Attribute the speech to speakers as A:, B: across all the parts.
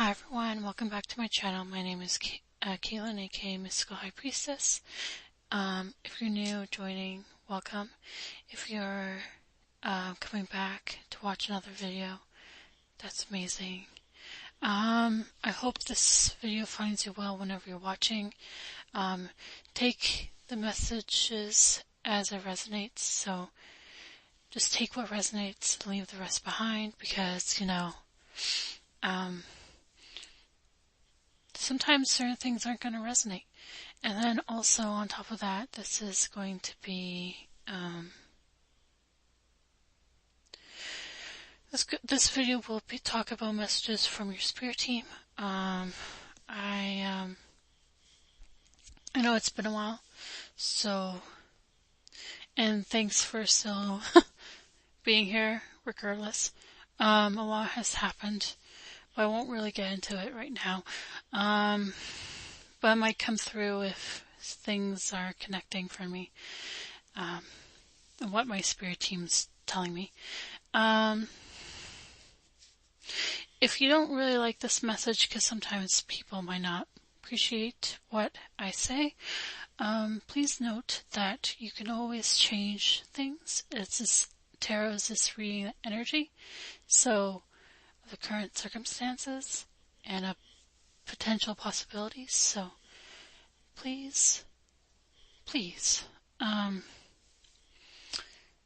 A: Hi everyone, welcome back to my channel. My name is Caitlin, aka Mystical High Priestess. If you're new joining, welcome. If you're coming back to watch another video, that's amazing. I hope this video finds you well whenever you're watching. Take the messages as it resonates, so just take what resonates and leave the rest behind, because, sometimes certain things aren't going to resonate. And then also on top of that, this is going to be, this video will be talk about messages from your spirit team. I know it's been a while, so, and thanks for still being here regardless. A lot has happened, but I won't really get into it right now. But I might come through if things are connecting for me, and what my spirit team's telling me. If you don't really like this message, because sometimes people might not appreciate what I say, please note that you can always change things. Tarot is just reading energy, so the current circumstances and potential possibilities. So please,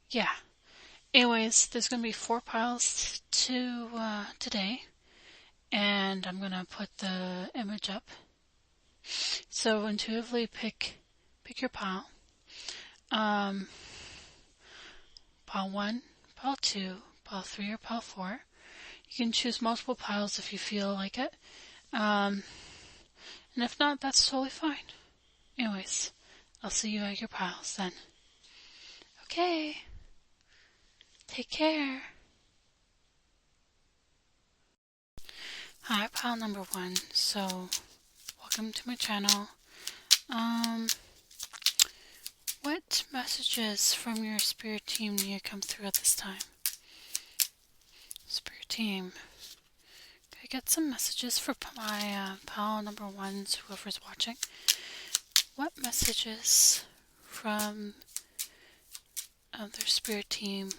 A: yeah. Anyways, there's going to be 4 piles today, and I'm going to put the image up. So intuitively pick your pile. Pile 1, pile 2, pile 3, or pile 4. You can choose multiple piles if you feel like it. And if not, that's totally fine. Anyways, I'll see you at your piles then. Okay. Take care. Hi, pile number 1. So, welcome to my channel. What messages from your spirit team need to come through at this time? Spirit team. Can I get some messages for my pile number 1s, whoever's watching? What messages from their spirit team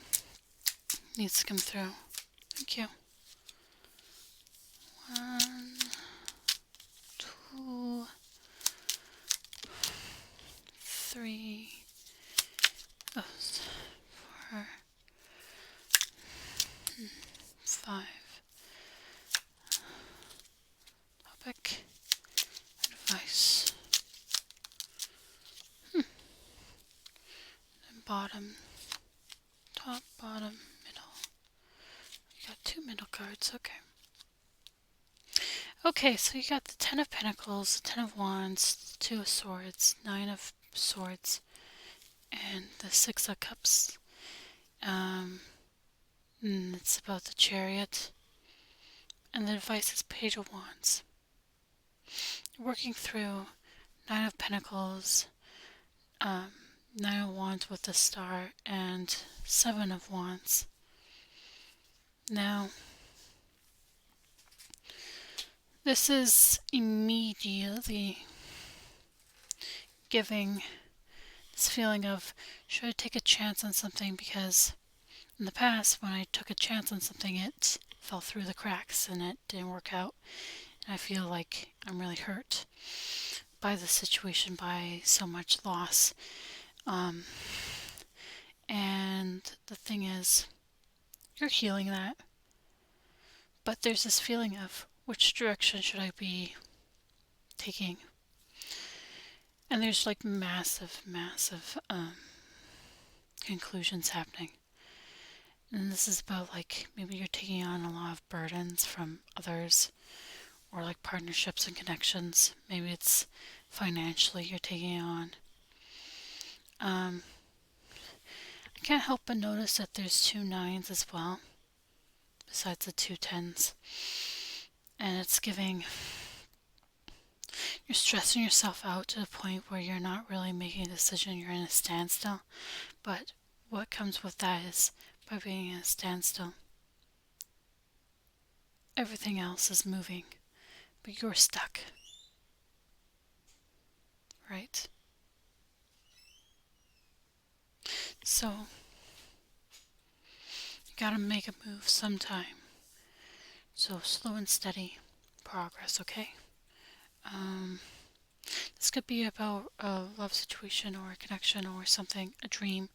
A: needs to come through? Thank you. 1, 2, 3, 4, 5. Topic. Advice. And bottom. Top, bottom, middle. You got 2 middle cards, okay. Okay, so you got the 10 of Pentacles, the 10 of Wands, 2 of Swords, 9 of Swords, and the 6 of Cups. And it's about the Chariot. And the advice is Page of Wands. Working through 9 of Pentacles, 9 of Wands with the Star, and 7 of Wands. Now, this is immediately giving this feeling of, should I take a chance on something? Because in the past, when I took a chance on something, it fell through the cracks and it didn't work out. And I feel like I'm really hurt by the situation, by so much loss. And the thing is, you're healing that. But there's this feeling of, which direction should I be taking? And there's like massive conclusions happening. And this is about like, maybe you're taking on a lot of burdens from others, or like partnerships and connections. Maybe it's financially you're taking on. I can't help but notice that there's 2 9s as well, besides the 2 10s. And it's giving, you're stressing yourself out to the point where you're not really making a decision, you're in a standstill. But what comes with that is, by being in a standstill, everything else is moving. but you're stuck, right? So, you gotta make a move sometime. So, slow and steady progress, okay? This could be about a love situation or a connection or something, a dream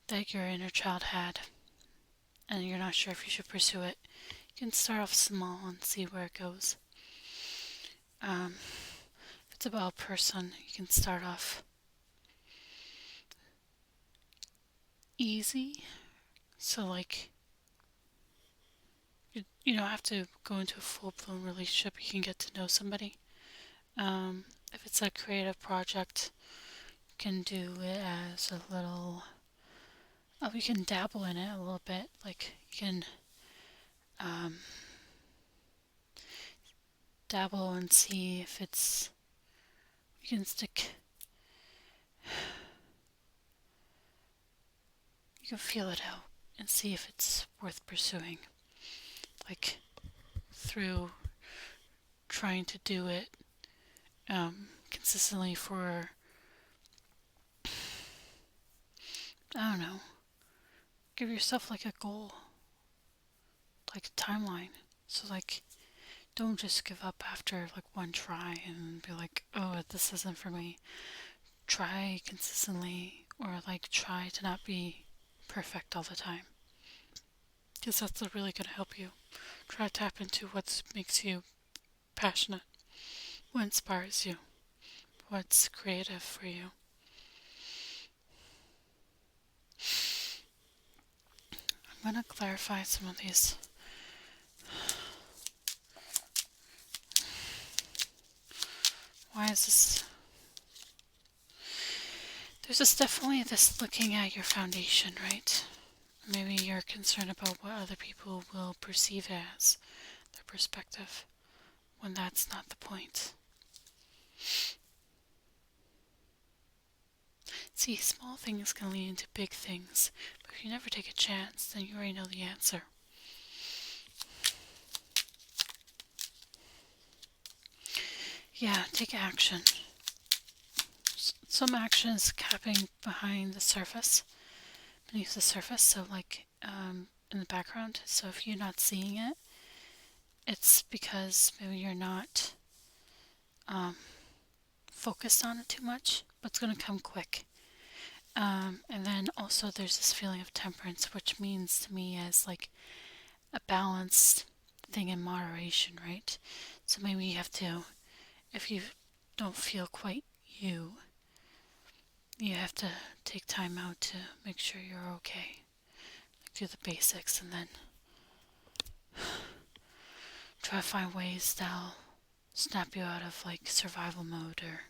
A: that your inner child had, and you're not sure if you should pursue it. You can start off small and see where it goes. If it's about a person, you can start off easy. So, like, you don't have to go into a full-blown relationship. You can get to know somebody. If it's a creative project, you can do it as a little... Oh, you can dabble in it a little bit. Like, you can dabble and see if it's... You can stick... You can feel it out and see if it's worth pursuing. Like, through trying to do it consistently for... I don't know. Give yourself like a goal. Like a timeline. So like, don't just give up after like one try and be like, oh, this isn't for me. Try consistently, or like try to not be perfect all the time. Because that's really going to help you. Try to tap into what makes you passionate, what inspires you, what's creative for you. I'm going to clarify some of these. Why is this? There's definitely this looking at your foundation, right? Maybe you're concerned about what other people will perceive as their perspective, when that's not the point. See, small things can lead into big things, but if you never take a chance, then you already know the answer. Yeah, take action. Some action is capping behind the surface, beneath the surface, so like in the background. So if you're not seeing it, it's because maybe you're not focused on it too much, but it's going to come quick. And then also there's this feeling of temperance, which means to me as like a balanced thing in moderation, right? So maybe you have to, if you don't feel quite you have to take time out to make sure you're okay. Like do the basics and then try to find ways that'll snap you out of like survival mode, or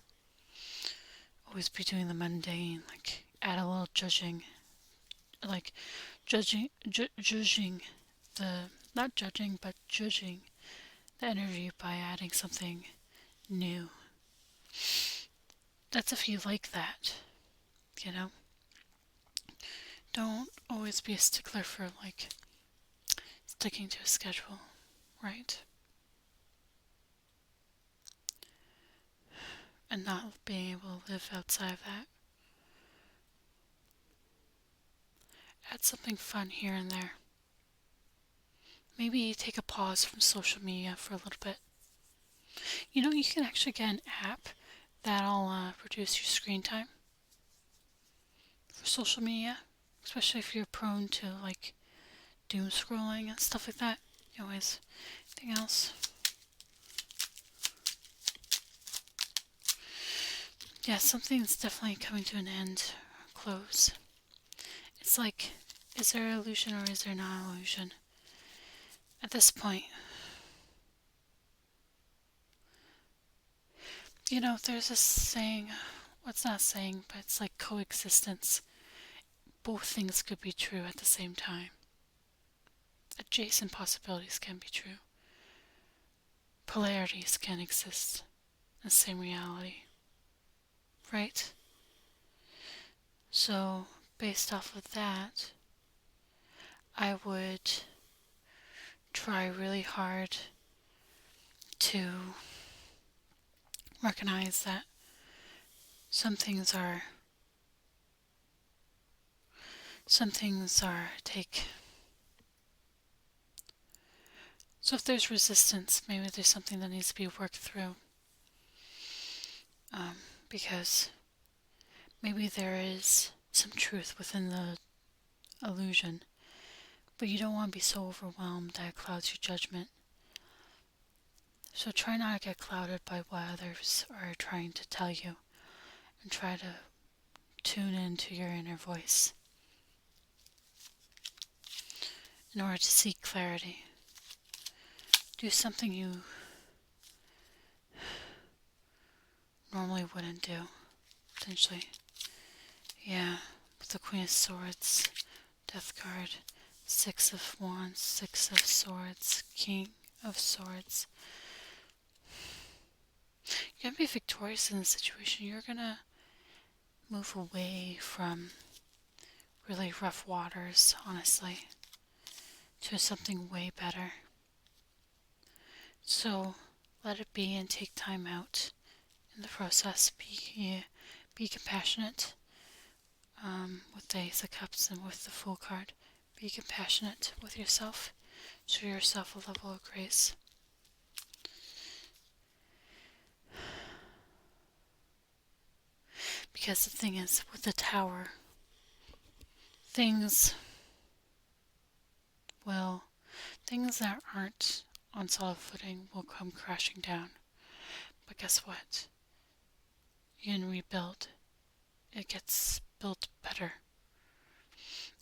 A: always be doing the mundane, like add a little judging, like judging the, not judging, but judging the energy by adding something new. That's if you like that, you know? Don't always be a stickler for like sticking to a schedule, right? And not being able to live outside of that. Add something fun here and there. Maybe take a pause from social media for a little bit. You know, you can actually get an app that'll reduce your screen time for social media, especially if you're prone to like doom scrolling and stuff like that. Anyways, anything else? Yeah, something's definitely coming to an end, close. It's like, is there an illusion or is there not an illusion? At this point, you know, there's this saying, what's not saying, but it's like coexistence. Both things could be true at the same time. Adjacent possibilities can be true. Polarities can exist in the same reality. Right? So, based off of that, I would try really hard to recognize that some things take. So if there's resistance, maybe there's something that needs to be worked through. Because maybe there is some truth within the illusion, but you don't want to be so overwhelmed that it clouds your judgment. So try not to get clouded by what others are trying to tell you, and try to tune into your inner voice in order to seek clarity. Do something you normally wouldn't do, potentially. Yeah, with the Queen of Swords, Death card, Six of Wands, Six of Swords, King of Swords. You're going to be victorious in this situation. You're going to move away from really rough waters, honestly, to something way better. So let it be and take time out in the process. Be compassionate with the Ace of Cups and with the Fool card. Be compassionate with yourself. Show yourself a level of grace. Because the thing is, with the Tower, things that aren't on solid footing will come crashing down. But guess what? You can rebuild. It gets built better.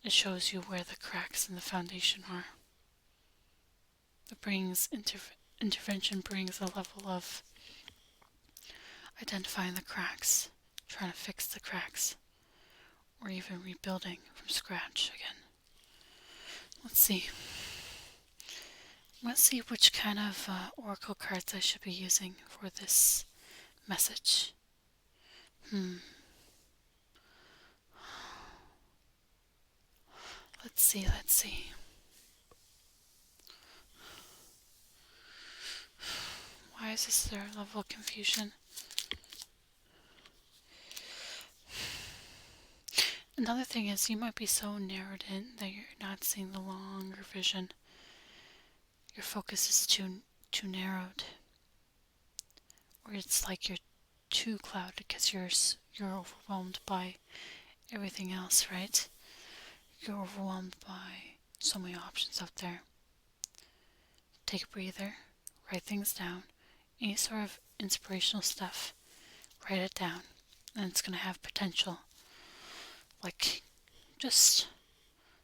A: It shows you where the cracks in the foundation are. Intervention brings a level of identifying the cracks, trying to fix the cracks, or even rebuilding from scratch again. Let's see which kind of oracle cards I should be using for this message. Let's see. Why is this their level of confusion? Another thing is, you might be so narrowed in that you're not seeing the longer vision. Your focus is too narrowed. Or it's like you're too clouded because you're overwhelmed by everything else, right? You're overwhelmed by so many options out there. Take a breather, write things down. Any sort of inspirational stuff, write it down, and it's going to have potential. Like, just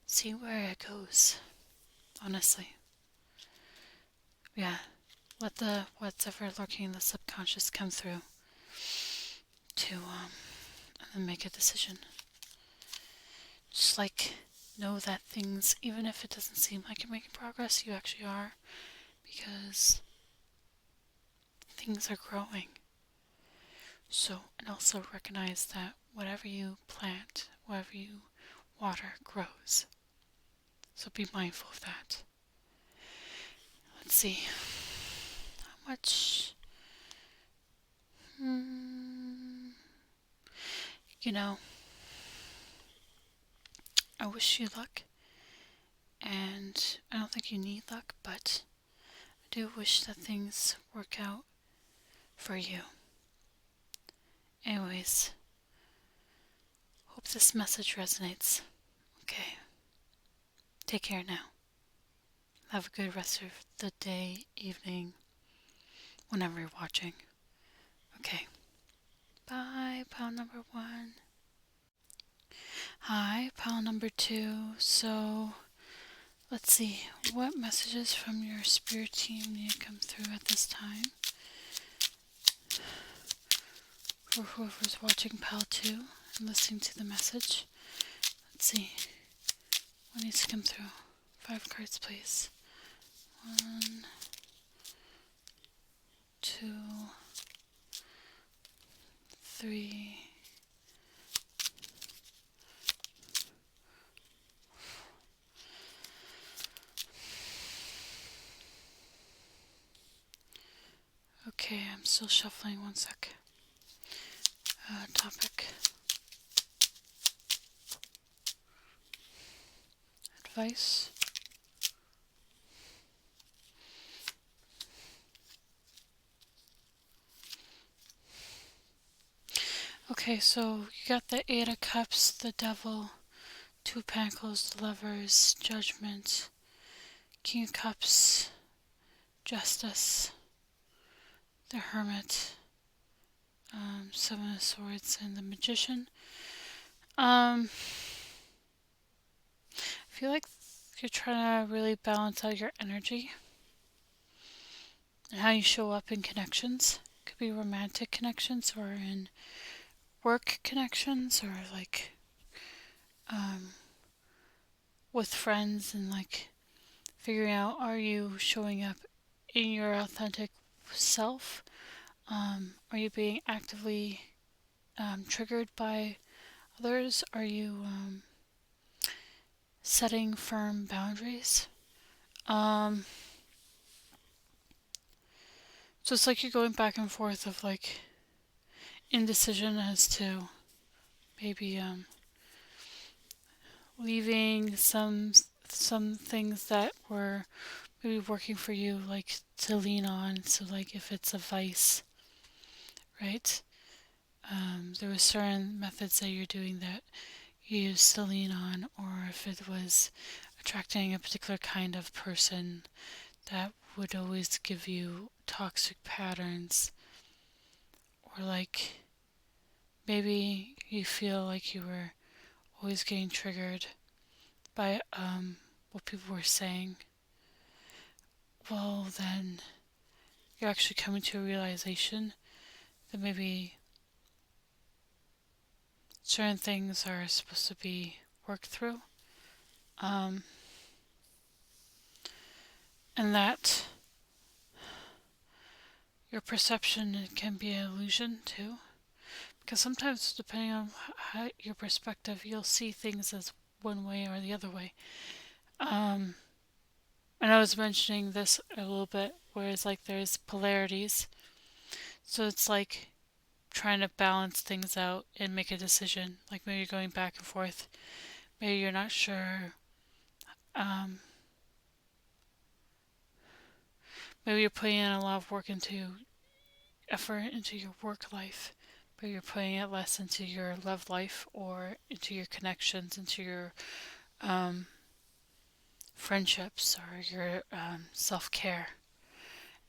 A: see where it goes, honestly. Yeah, let what's ever lurking in the subconscious come through and then make a decision. Just know that things, even if it doesn't seem like you're making progress, you actually are, because things are growing. So, and also recognize that whatever you plant, whatever you water, grows. So be mindful of that. Let's see. How much... I wish you luck. And I don't think you need luck, but I do wish that things work out for you. Anyways, hope this message resonates. Okay. Take care now. Have a good rest of the day, evening, whenever you're watching. Okay. Bye, pile number 1. Hi, pile number 2. So, let's see. What messages from your spirit team need to come through at this time? For whoever's watching pile 2 and listening to the message. Let's see. What needs to come through? 5 cards, please. 1, 2, 3, 4, Okay, I'm still shuffling. One sec. Topic. Advice. Okay, so you got the Eight of Cups, the Devil, Two of Pentacles, the Lovers, Judgment, King of Cups, Justice, the Hermit, Seven of Swords, and the Magician. I feel like you're trying to really balance out your energy and how you show up in connections. Could be romantic connections or in work connections or like with friends, and like figuring out, are you showing up in your authentic self? Are you being actively triggered by others? Are you setting firm boundaries? So it's like you're going back and forth of like indecision as to maybe leaving some things that were maybe working for you, like to lean on. So like if it's a vice, right? There were certain methods that you're doing that you used to lean on, or if it was attracting a particular kind of person that would always give you toxic patterns, or like maybe you feel like you were always getting triggered by what people were saying. Well, then you're actually coming to a realization that maybe certain things are supposed to be worked through, and that your perception can be an illusion too. Because sometimes, depending on your perspective, you'll see things as one way or the other way. And I was mentioning this a little bit, where it's like there's polarities. So it's like trying to balance things out and make a decision. Like maybe you're going back and forth. Maybe you're not sure. Maybe you're putting in a lot of effort into your work life, but you're putting it less into your love life or into your connections, into your friendships or your self-care.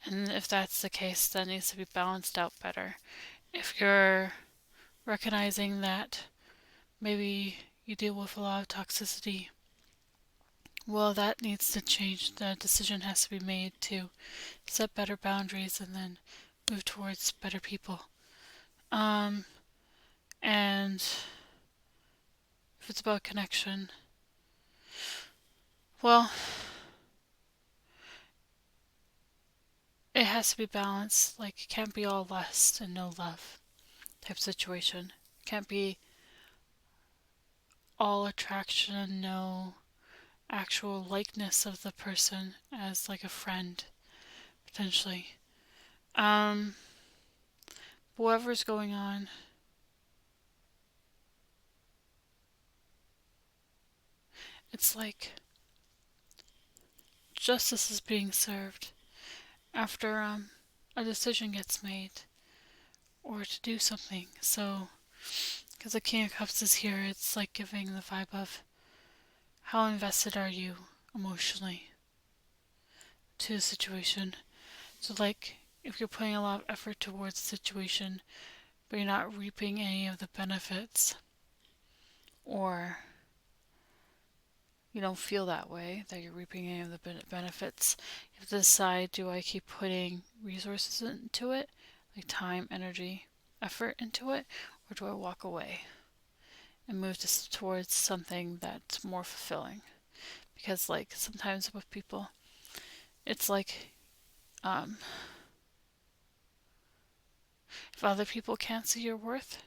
A: And if that's the case, that needs to be balanced out better. If you're recognizing that maybe you deal with a lot of toxicity, well, that needs to change. The decision has to be made to set better boundaries and then move towards better people. And if it's about connection, well, it has to be balanced. Like, it can't be all lust and no love type situation. It can't be all attraction and no actual likeness of the person as like a friend, potentially. Whatever's going on, it's like justice is being served after a decision gets made or to do something. So, because the King of Cups is here, it's like giving the vibe of how invested are you emotionally to the situation. So like if you're putting a lot of effort towards the situation but you're not reaping any of the benefits, or you don't feel that way, that you're reaping any of the benefits, you have to decide, do I keep putting resources into it, like time, energy, effort into it, or do I walk away and move towards something that's more fulfilling? Because like sometimes with people, it's like if other people can't see your worth,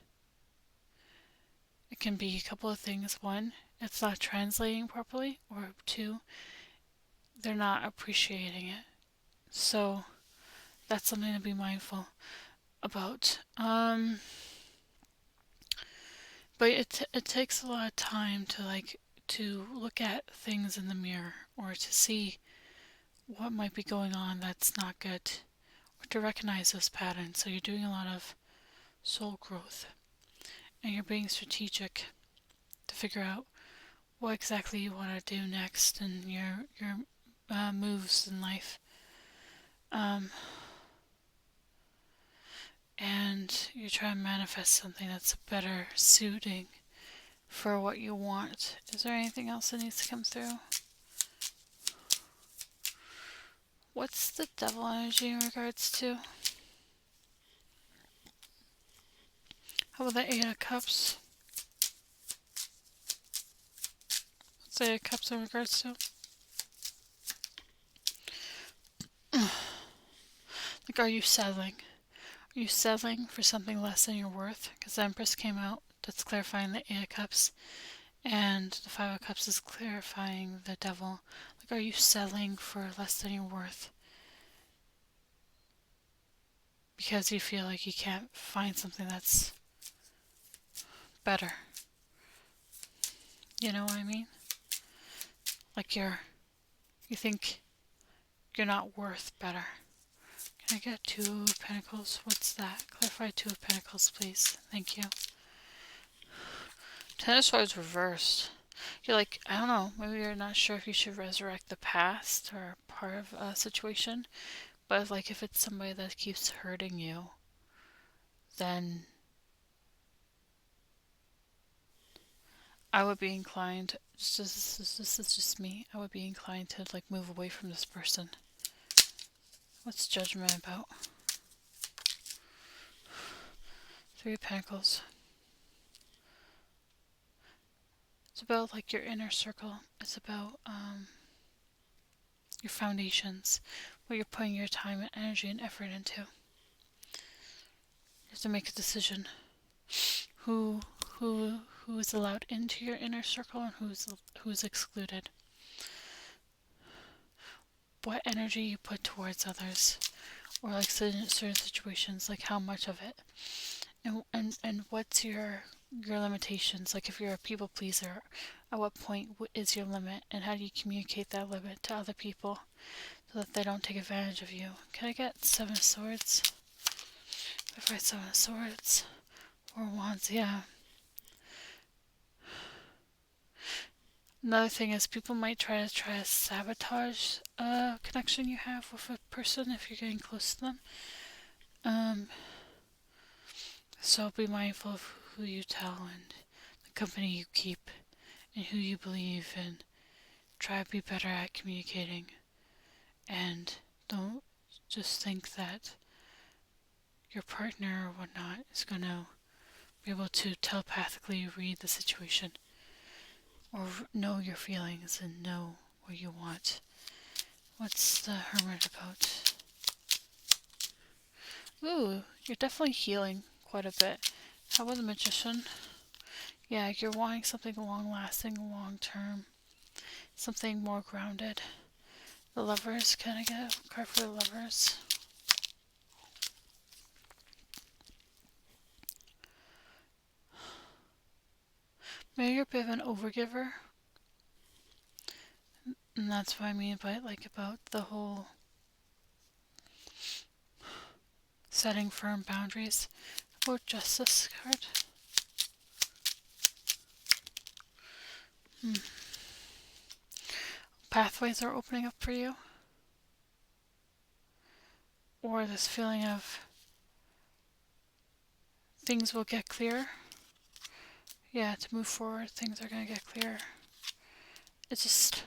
A: it can be a couple of things. One, it's not translating properly, or two, they're not appreciating it. So that's something to be mindful about. But it takes a lot of time to look at things in the mirror, or to see what might be going on that's not good, or to recognize those patterns. So you're doing a lot of soul growth, and you're being strategic to figure out what exactly you want to do next, and your moves in life. And you're trying to manifest something that's better suiting for what you want. Is there anything else that needs to come through? What's the devil energy in regards to? How about the Eight of Cups? What's the Eight of Cups in regards to? Like, are you settling? Are you settling for something less than your worth? Because the Empress came out, that's clarifying the Eight of Cups, and the Five of Cups is clarifying the devil. Like, are you settling for less than your worth? Because you feel like you can't find something that's better. You know what I mean? Like you think you're not worth better. Can I get Two of Pentacles? What's that? Clarify Two of Pentacles, please. Thank you. Ten of Swords reversed. You're like, I don't know, maybe you're not sure if you should resurrect the past or part of a situation, but like if it's somebody that keeps hurting you, then I would be inclined, this is just me, I would be inclined to like move away from this person. What's Judgment about? Three of Pentacles. It's about like your inner circle. It's about your foundations, what you're putting your time and energy and effort into. You have to make a decision. Who is allowed into your inner circle and who's excluded. What energy you put towards others, or like certain situations, like how much of it, and what's your limitations. Like if you're a people pleaser, at what point is your limit, and how do you communicate that limit to other people so that they don't take advantage of you? Can I get Seven of Swords? If I Seven of Swords, Four of Wands, yeah. Another thing is people might try to sabotage a connection you have with a person if you're getting close to them. So be mindful of who you tell and the company you keep and who you believe, and try to be better at communicating. And don't just think that your partner or whatnot is going to be able to telepathically read the situation or know your feelings and know what you want. What's the Hermit about? Ooh, you're definitely healing quite a bit. How about the Magician? Yeah, you're wanting something long-lasting, long-term, something more grounded. The Lovers, can I get a card for the Lovers? Maybe you're a bit of an overgiver. And that's what I mean by like about the whole setting firm boundaries. How about Justice card? Pathways are opening up for you. Or this feeling of things will get clear. Yeah, to move forward, things are going to get clearer. It's just,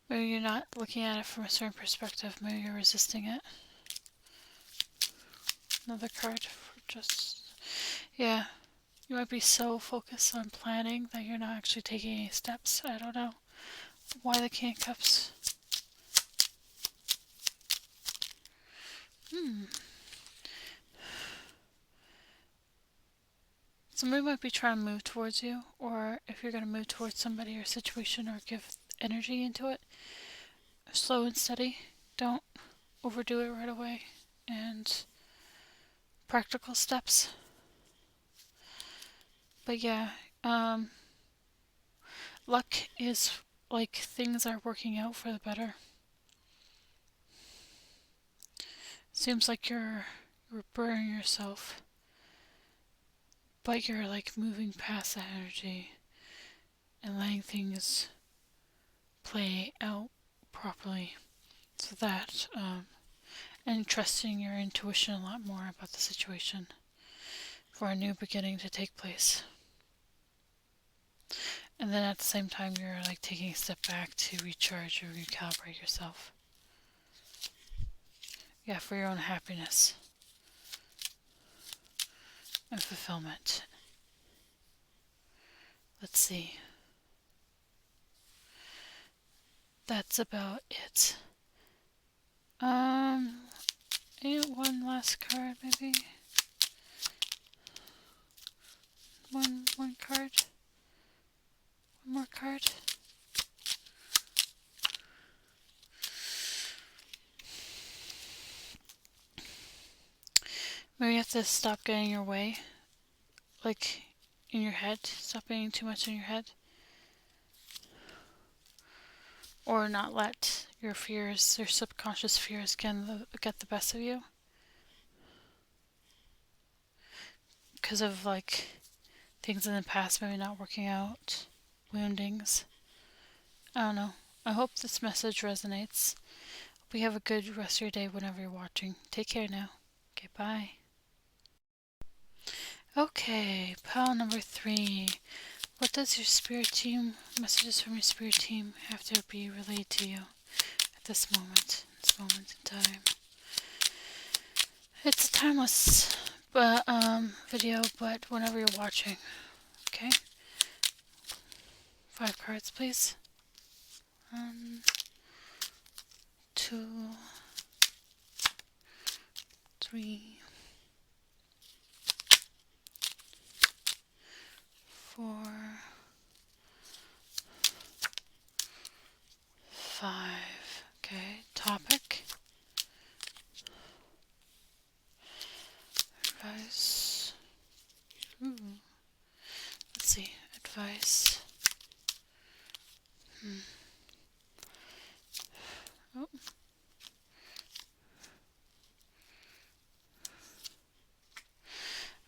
A: maybe you're not looking at it from a certain perspective. Maybe you're resisting it. Another card for just, yeah. You might be so focused on planning that you're not actually taking any steps. I don't know. Why the King of Cups? Somebody might be trying to move towards you, or if you're going to move towards somebody or situation or give energy into it, slow and steady. Don't overdo it right away. and practical steps. But yeah, luck is like things are working out for the better. Seems like you're burning yourself, but you're like moving past that energy and letting things play out properly, so that and trusting your intuition a lot more about the situation for a new beginning to take place. And then at the same time, you're like taking a step back to recharge or recalibrate yourself. Yeah, for your own happiness and fulfillment. Let's see. That's about it. One last card, maybe. One card. One more card. Maybe you have to stop getting your way, like in your head. Stop getting too much in your head. Or not let your fears, your subconscious fears, get the best of you. Because of like things in the past maybe not working out, woundings. I don't know. I hope this message resonates. Hope you have a good rest of your day whenever you're watching. Take care now. Okay, bye. Okay, pile number 3. What does your spirit team, messages from your spirit team, have to be relayed to you at this moment in time? It's a timeless video, but whenever you're watching. Okay? 5 cards, please. 1, 2, 3, 4, 5. Okay, topic. Advice. Let's see. Advice. Oh.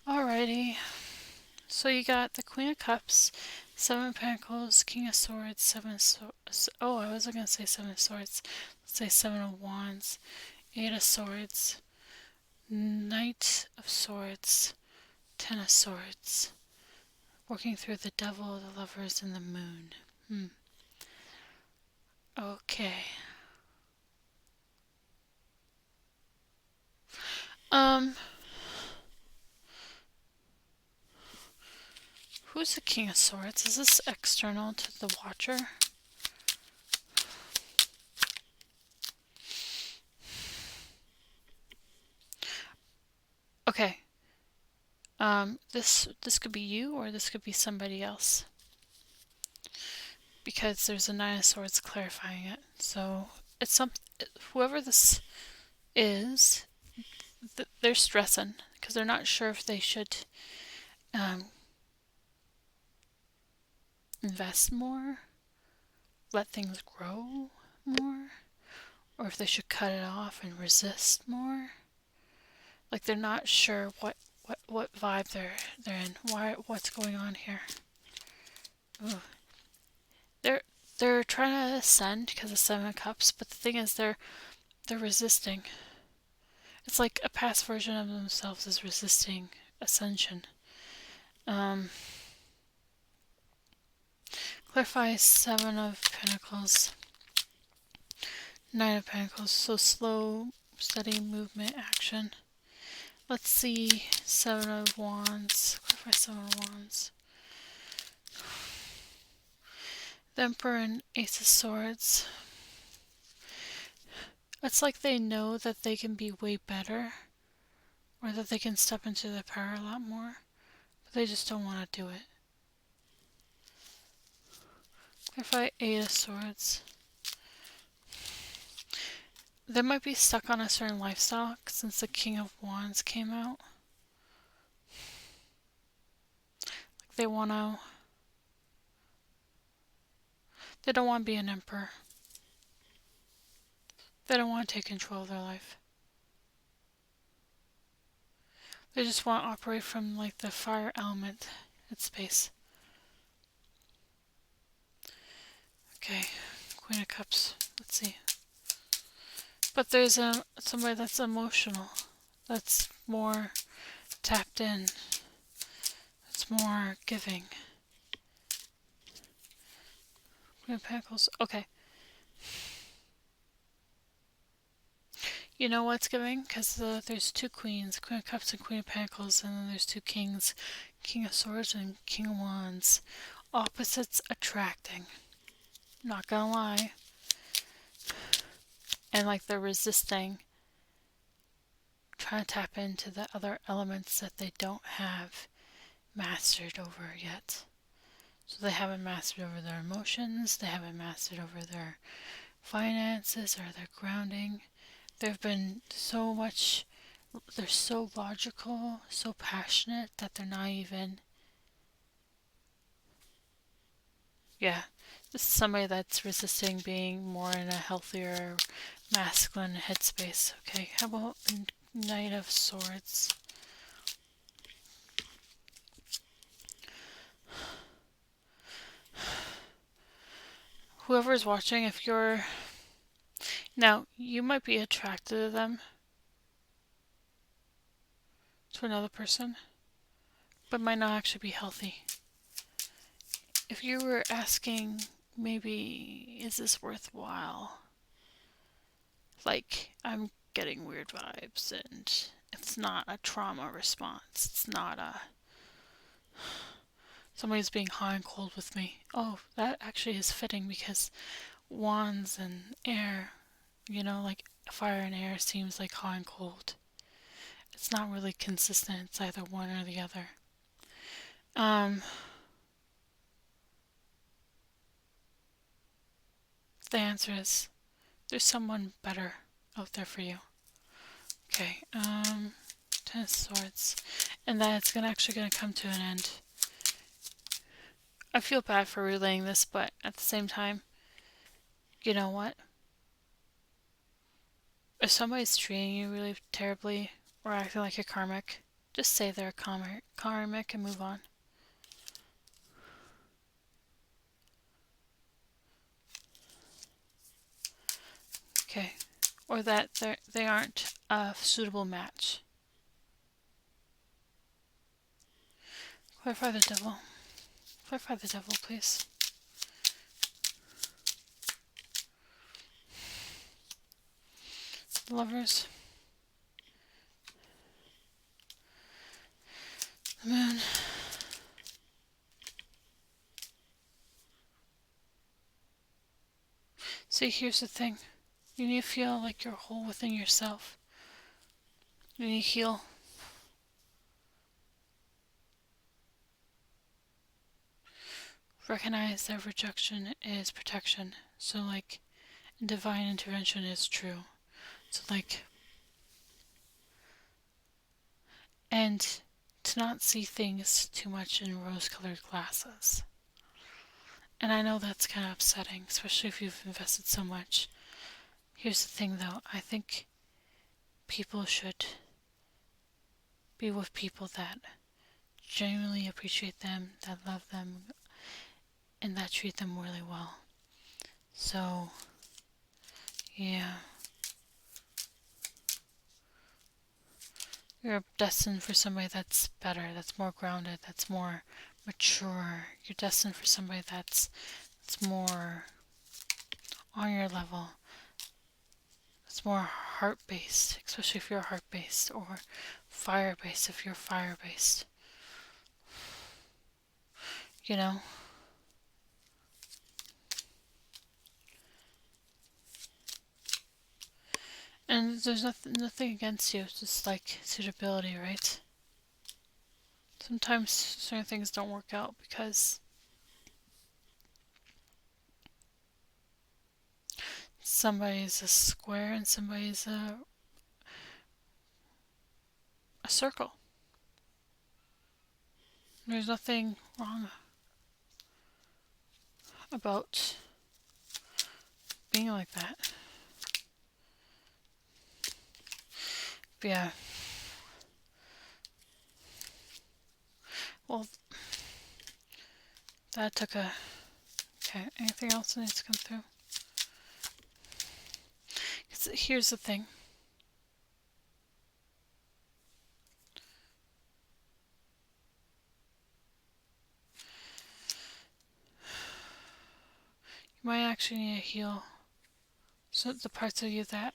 A: Alrighty. So you got the Queen of Cups, 7 of Pentacles, King of Swords, 7 of Swords. Oh, I wasn't going to say 7 of Swords. Let's say 7 of Wands, 8 of Swords, Knight of Swords, 10 of Swords. Working through the Devil, the Lovers, and the Moon. Okay. Who's the King of Swords? Is this external to the Watcher? Okay. This could be you, or this could be somebody else. Because there's a 9 of Swords clarifying it. So it's whoever this is, they're stressing because they're not sure if they should invest more, let things grow more, or if they should cut it off and resist more. Like they're not sure what vibe they're in. What's going on here? Ooh. They're trying to ascend because of 7 of Cups, but the thing is they're resisting. It's like a past version of themselves is resisting ascension. Clarify 7 of Pentacles, 9 of Pentacles. So slow, steady movement, action. Let's see 7 of Wands. Clarify 7 of Wands. The Emperor and Ace of Swords. It's like they know that they can be way better, or that they can step into their power a lot more, but they just don't want to do it. Clarify 8 of Swords. They might be stuck on a certain lifestyle since the King of Wands came out. Like they don't want to be an emperor. They don't want to take control of their life. They just want to operate from like the fire element in space. Okay, Queen of Cups. Let's see. But there's somebody that's emotional, that's more tapped in, that's more giving. Queen of Pentacles. Okay. You know what's giving? Because there's two queens, Queen of Cups and Queen of Pentacles, and then there's two kings, King of Swords and King of Wands. Opposites attracting. Not gonna lie. And like they're resisting, trying to tap into the other elements that they don't have mastered over yet. So they haven't mastered over their emotions, they haven't mastered over their finances or their grounding. They've been so much, they're so logical, so passionate that they're not even, yeah, this is somebody that's resisting being more in a healthier masculine headspace. Okay, how about Knight of Swords? Whoever's watching, if you're, now you might be attracted to them, to another person, but might not actually be healthy. If you were asking, maybe, is this worthwhile? Like, I'm getting weird vibes, and it's not a trauma response. It's not a, somebody's being hot and cold with me. Oh, that actually is fitting because wands and air, you know, like fire and air seems like hot and cold. It's not really consistent. It's either one or the other. The answer is there's someone better out there for you. Okay, Ten of Swords. And then it's actually gonna come to an end. I feel bad for relaying this, but at the same time, you know what? If somebody's treating you really terribly or acting like a karmic, just say they're a karmic and move on. Okay. Or that they aren't a suitable match. Clarify the devil. Clarify the devil, please. The Lovers. The Moon. See, here's the thing. You need to feel like you're whole within yourself. You need to heal. Recognize that rejection is protection. So, like, divine intervention is true. So, like, and to not see things too much in rose-colored glasses. And I know that's kind of upsetting, especially if you've invested so much. Here's the thing, though. I think people should be with people that genuinely appreciate them, that love them, and that treat them really well. So, yeah. You're destined for somebody that's better, that's more grounded, that's more mature. You're destined for somebody that's more on your level. It's more heart-based, especially if you're heart-based, or fire-based if you're fire-based. You know? And there's nothing against you, it's just like suitability, right? Sometimes certain things don't work out because Somebody's a square and somebody's a circle. There's nothing wrong about being like that. But yeah. Well, that took a... Okay, anything else that needs to come through? 'Cause here's the thing. You might actually need to heal so the parts of you that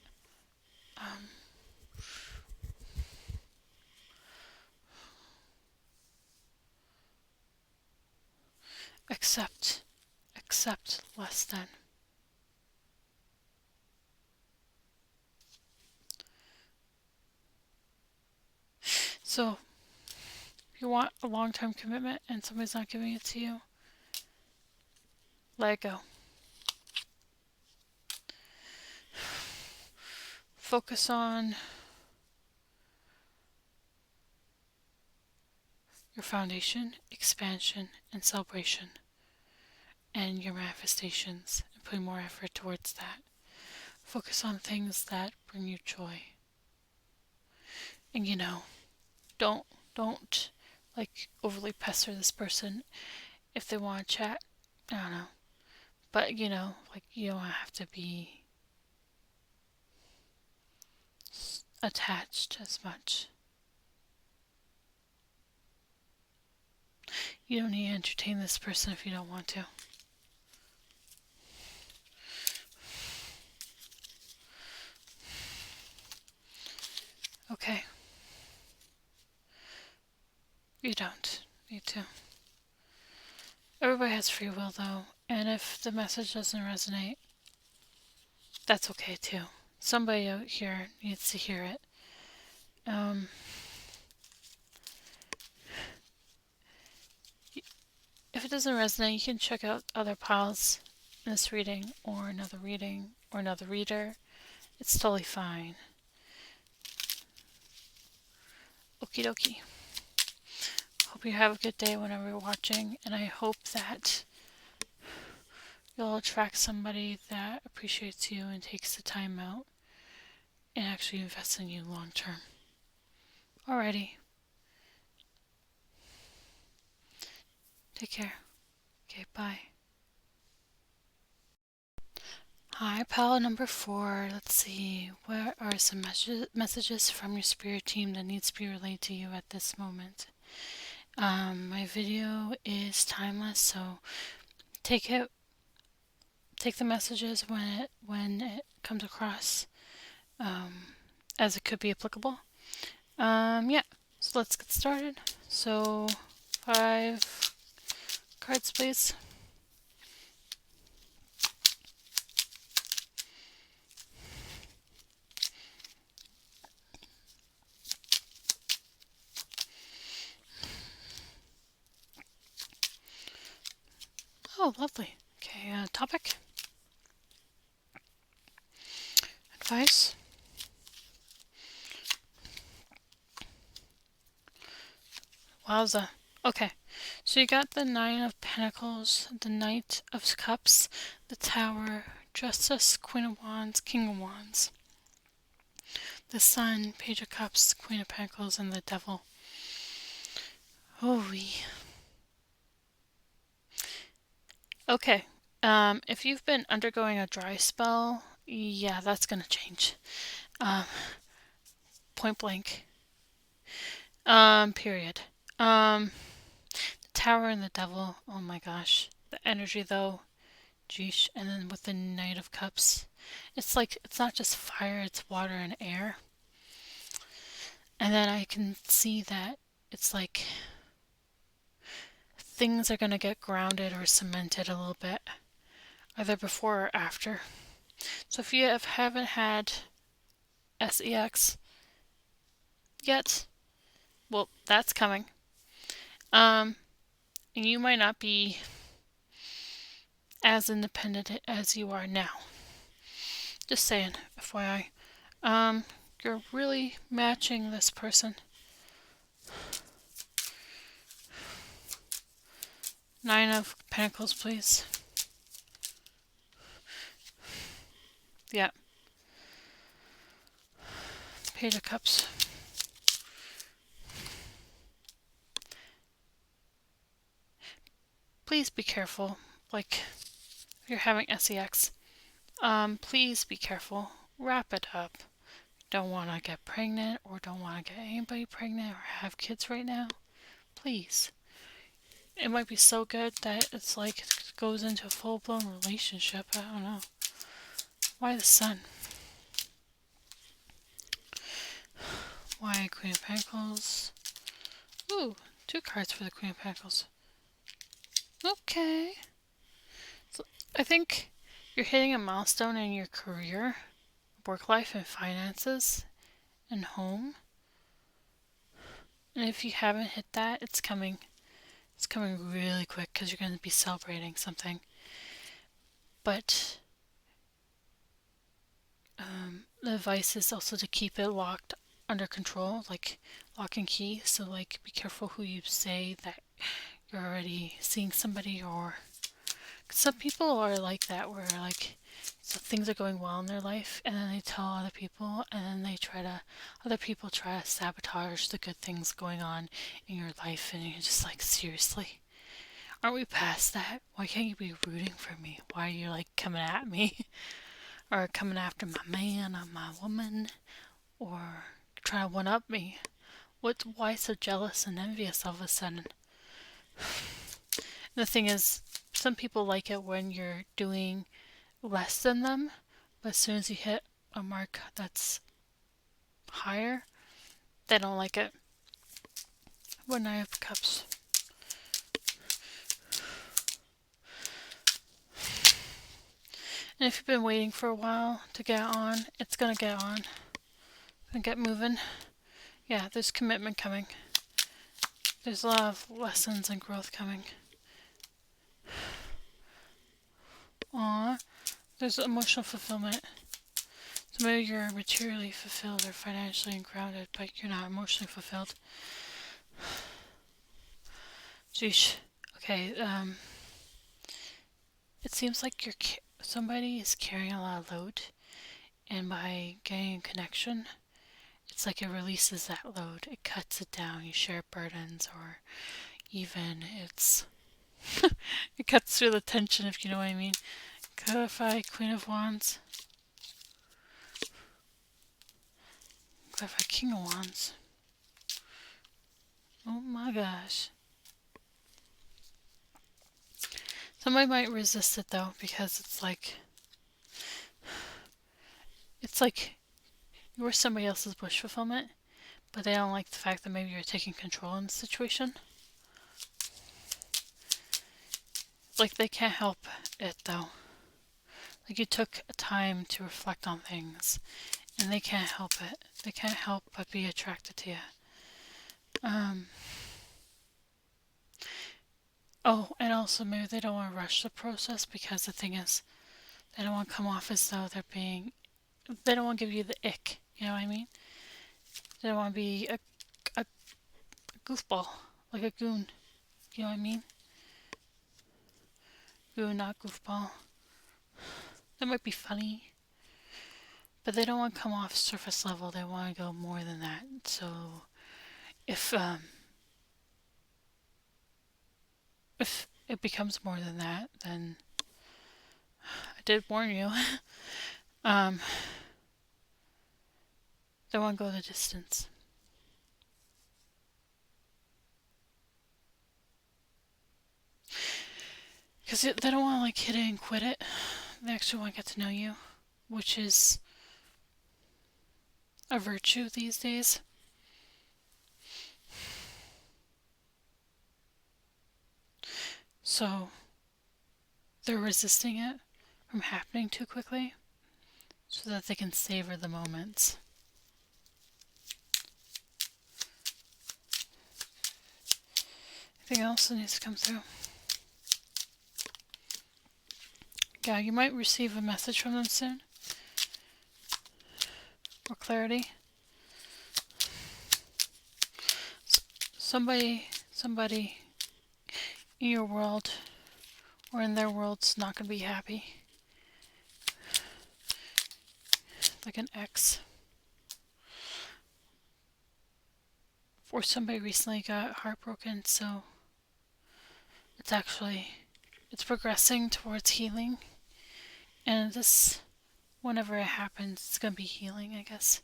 A: accept less than. So, if you want a long-term commitment and somebody's not giving it to you, let it go. Focus on your foundation, expansion, and celebration, and your manifestations, and putting more effort towards that. Focus on things that bring you joy. And don't like overly pester this person if they want to chat. I don't know. But you don't have to be attached as much. You don't need to entertain this person if you don't want to. Okay. You don't need to. Everybody has free will though, and if the message doesn't resonate, that's okay too. Somebody out here needs to hear it. If it doesn't resonate, you can check out other piles in this reading or another reader. It's totally fine. Okie dokie. Hope you have a good day whenever you're watching, and I hope that you'll attract somebody that appreciates you and takes the time out and actually invests in you long term. Alrighty. Take care. Okay, bye. Hi, pal number 4. Let's see. Where are some messages from your spirit team that needs to be relayed to you at this moment? My video is timeless, so take the messages when it comes across, as it could be applicable. Yeah. So let's get started. So 5 cards, please. Oh, lovely. Okay, topic. Advice. Wowza. Okay, so you got the 9 of Pentacles, the Knight of Cups, the Tower, Justice, Queen of Wands, King of Wands, the Sun, Page of Cups, Queen of Pentacles, and the Devil. Oh, okay. If you've been undergoing a dry spell, yeah, that's gonna change. Point blank. Period. The Tower and the Devil. Oh my gosh. The energy though. Geesh. And then with the Knight of Cups, it's like, it's not just fire, it's water and air. And then I can see that it's like things are gonna get grounded or cemented a little bit, either before or after. So if you haven't had sex yet, well, that's coming. And you might not be as independent as you are now. Just saying, FYI. You're really matching this person. 9 of Pentacles, please. Yeah. Page of Cups. Please be careful. Like, if you're having sex, please be careful. Wrap it up. Don't want to get pregnant or don't want to get anybody pregnant or have kids right now. Please. It might be so good that it's like it goes into a full-blown relationship. I don't know. Why the Sun? Why Queen of Pentacles? Ooh, 2 cards for the Queen of Pentacles. Okay. So I think you're hitting a milestone in your career, work life, and finances, and home. And if you haven't hit that, it's coming. It's coming really quick because you're going to be celebrating something. But the advice is also to keep it locked under control, like lock and key. So like be careful who you say that you're already seeing somebody, or some people are like that where like so things are going well in their life and then they tell other people and then other people try to sabotage the good things going on in your life, and you're just like, seriously? Aren't we past that? Why can't you be rooting for me? Why are you like coming at me? Or coming after my man or my woman? Or trying to one-up me? Why so jealous and envious all of a sudden? The thing is, some people like it when you're doing less than them, but as soon as you hit a mark that's higher, they don't like it. What 9 of Cups? And if you've been waiting for a while to get on, it's gonna get on. Gonna get moving. Yeah, there's commitment coming. There's a lot of lessons and growth coming. Aww. There's emotional fulfillment. So maybe you're materially fulfilled or financially grounded, but you're not emotionally fulfilled. Sheesh. Okay, it seems like somebody is carrying a lot of load, and by getting a connection, it's like it releases that load. It cuts it down. You share burdens, or even it cuts through the tension, if you know what I mean. Clarify Queen of Wands. Clarify King of Wands. Oh my gosh. Somebody might resist it though, because it's like you're somebody else's wish fulfillment, but they don't like the fact that maybe you're taking control in the situation. Like they can't help it though. Like you took time to reflect on things, and they can't help it. They can't help but be attracted to you. Oh, and also maybe they don't want to rush the process, because the thing is, they don't want to come off as though they don't want to give you the ick, you know what I mean? They don't want to be a goofball, like a goon, you know what I mean? Goon, not goofball. That might be funny, but they don't want to come off surface level. They want to go more than that. So if it becomes more than that, then I did warn you. They want to go the distance. Because they don't want to like hit it and quit it. They actually want to get to know you, which is a virtue these days. So they're resisting it from happening too quickly so that they can savor the moments. Anything else that needs to come through? Yeah, you might receive a message from them soon. clarity. Somebody in your world or in their world's not going to be happy. Like an ex. Or somebody recently got heartbroken, so it's progressing towards healing. And this, whenever it happens, it's going to be healing, I guess.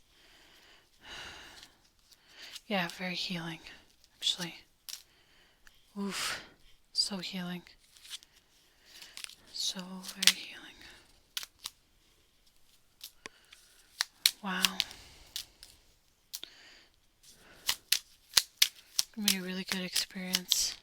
A: Yeah, very healing, actually. Oof. So healing. So very healing. Wow. Gonna be a really good experience.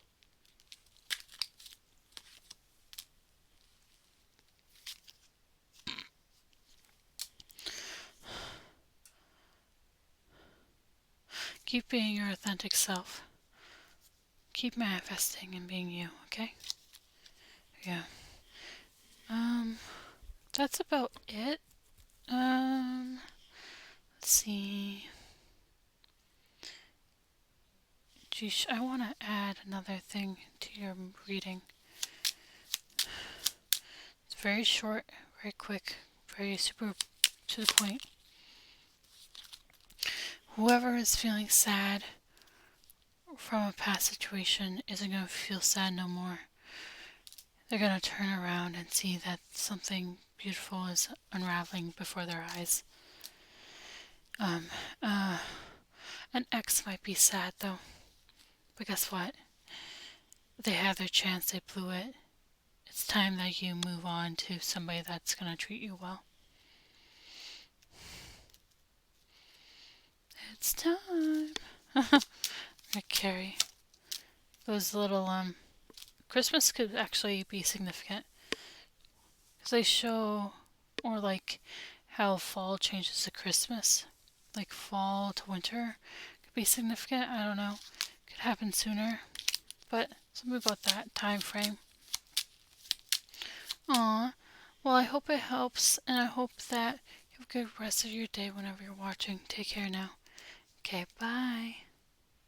A: Keep being your authentic self. Keep manifesting and being you, okay? Yeah. That's about it. Let's see. Geesh, I want to add another thing to your reading. It's very short, very quick, very super to the point. Whoever is feeling sad from a past situation isn't going to feel sad no more. They're going to turn around and see that something beautiful is unraveling before their eyes. An ex might be sad though, but guess what? They had their chance, they blew it. It's time that you move on to somebody that's going to treat you well. It's time. Carrie. Those little, Christmas could actually be significant. Because they show, or like, how fall changes to Christmas. Like fall to winter could be significant. I don't know. Could happen sooner. But something about that time frame. Aw. Well, I hope it helps. And I hope that you have a good rest of your day whenever you're watching. Take care now. Okay, bye.